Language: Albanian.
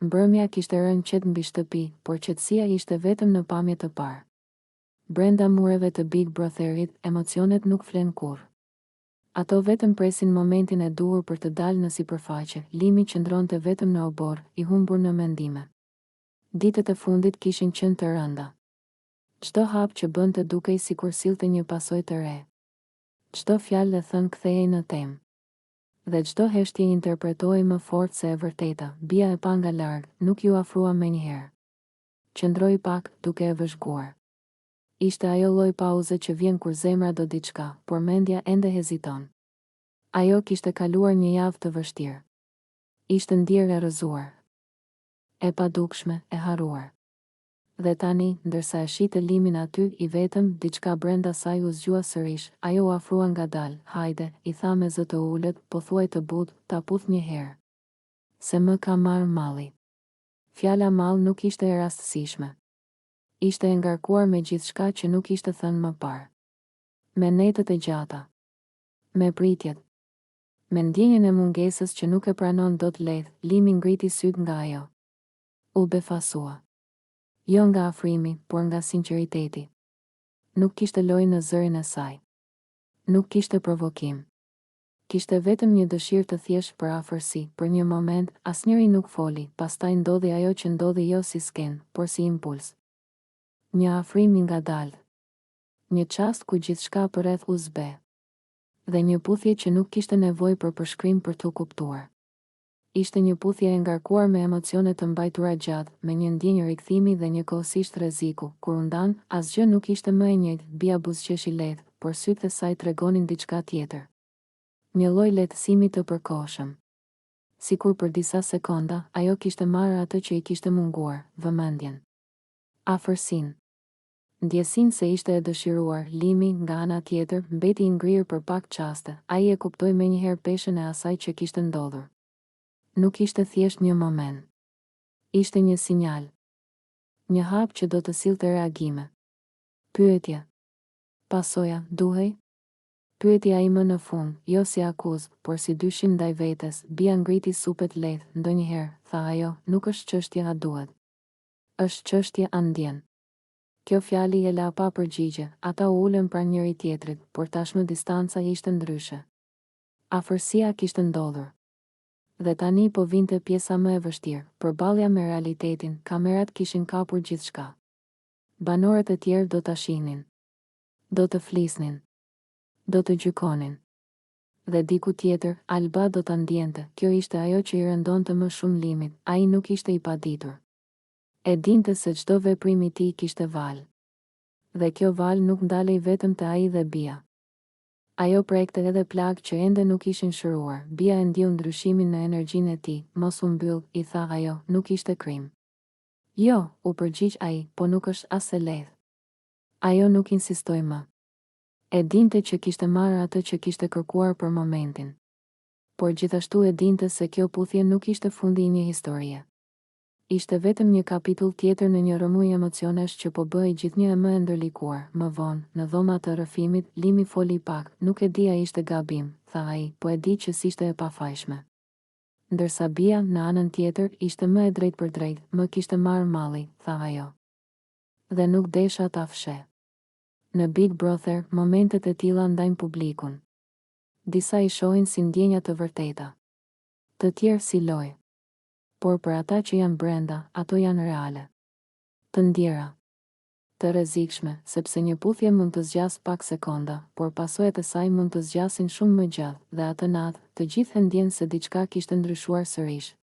Mbrëmja kishte rënë qetë mbi shtëpi, por qetësia ishte vetëm në pamje të parë. Brenda mureve të Big Brotherit, emocionet nuk flen kurrë. Ato vetëm presin momentin e duhur për të dalë në sipërfaqe. Limi qëndronte vetëm në obor, i humbur në mendime. Ditët e fundit kishin qenë të rënda. Çdo hap që bënte dukej sikur sillte një pasojë të re. Çdo fjalë e thënë kthehej në temë. Dhe çdo heshtje interpretohej më fort se e vërteta. Bia e pa nga larg, nuk ju afrua menjëherë. Qëndroi pak, duke e vëzhguar. Ishte ajo lloj pauze që vjen kur zemra do diçka, por mendja ende heziton. Ajo kishte kaluar një javë të vështirë. Ishte ndjerë e rrëzuar, e padukshme, e harruar. Dhe tani, ndërsa e shite Limin aty, i vetëm, diçka brenda saj u zgjua sërish. Ajo u afrua ngadalë. Hajde, i tha me zë të ulët, po thuaj të butë, ta puth një herë. Se më ka marrë malli. Fjala mall nuk ishte e rastësishme. Ishte e ngarkuar me gjithçka që nuk ishte thënë më parë. Me netët e gjata. Me pritjet. Me ndjenjen e mungesës që nuk e pranon dot lehtë, Limi ngriti syt nga ajo. U befasua. Jo nga afrimi, por nga sinqeriteti. Nuk kishte lojë në zërin e saj. Nuk kishte provokim. Kishte vetëm një dëshirë të thjeshtë për afërsi. Për një moment, asnjëri nuk foli, pastaj ndodhi ajo që ndodhi jo si skenë, por si impuls. Një afrim i ngadalë. Një çast ku gjithçka përreth u zbe. Dhe një puthje që nuk kishte nevojë për përshkrim për t'u kuptuar. Ishte një puthje e ngarkuar me emocione të mbajtura gjatë, me një ndjenjë rikthimi dhe një kohësisht rreziku. Kur u ndan, asgjë nuk ishte më e njëjtë. Bia buzëqeshi lehtë, por sytë e saj tregonin diçka tjetër. Një lloj lehtësimi të përkohshëm. Sikur për disa sekonda, ajo kishte marrë atë që i kishte munguar, vëmendjen. Afërsinë. Ndjesinë se ishte e dëshiruar. Limi, nga ana tjetër, mbeti i ngrirë për pak çaste. Ai e kuptoi menjëherë peshën e asaj që kishte ndodhur. Nuk ishte thjesht një moment. Ishte një sinjal. Një hap që do të sillte reagime. Pyetje. Pasoja, duhej? Pyeti ai më në fund, jo si akuzë, por si dyshim ndaj vetes. Bia ngriti supet lehtë. Ndonjëherë, tha ajo, nuk është çështje a duhet. Është çështje a ndjen. Kjo fjali e la pa përgjigje. Ata u ulën pranë njëri tjetrit, por tashmë distanca ishte ndryshe. Afërsia kishte ndodhur. Dhe tani po vinte pjesa më e vështirë. Përballja me realitetin, kamerat kishin kapur gjithçka. Banorët e tjerë do ta shihnin. Do të flisnin. Do të gjykonin. Dhe diku tjetër, Alba do ta ndjente. Kjo ishte ajo që i rëndonte më shumë Limit. Ai nuk ishte i paditur. E dinte se çdo veprim i tij kishte valë. Dhe kjo valë nuk ndalej vetëm te ai dhe Bia. Ajo prekte edhe plagë që ende nuk ishin shëruar. Bia e ndjeu ndryshimin në energjinë e tij. Mos u mbyll, i tha ajo, nuk ishte krim. Jo, u përgjigj ai, po nuk është as e lehtë. Ajo nuk insistoi më. E dinte që kishte marrë atë që kishte kërkuar për momentin. Por gjithashtu e dinte se kjo puthje nuk ishte fundi i një historie. Ishte vetëm një kapitull tjetër në një rrëmuj emocionesh që po bëhej gjithnjë më e ndërlikuar. Më vonë, në dhomat të rrëfimit, Limi foli pak. Nuk e di a ishte gabim, tha ai, po e di që s'ishte e pafajshme. Ndërsa Bia, në anën tjetër, ishte më e drejtë për drejtë, më kishte marrë malli, tha ajo. Dhe nuk desha ta fsheh. Në Big Brother, momentet e tilla ndajnë publikun. Disa i shohin si ndjenja të vërteta. Të tjerë si lojë. Por për ata që janë brenda, ato janë reale. Të ndjera. Të rrezikshme, sepse një puthje mund të zgjas pak sekonda, por pasojat e saj mund të zgjasin shumë më gjatë, dhe atë natë, të gjithë ndjenë se diçka kishte ndryshuar sërish.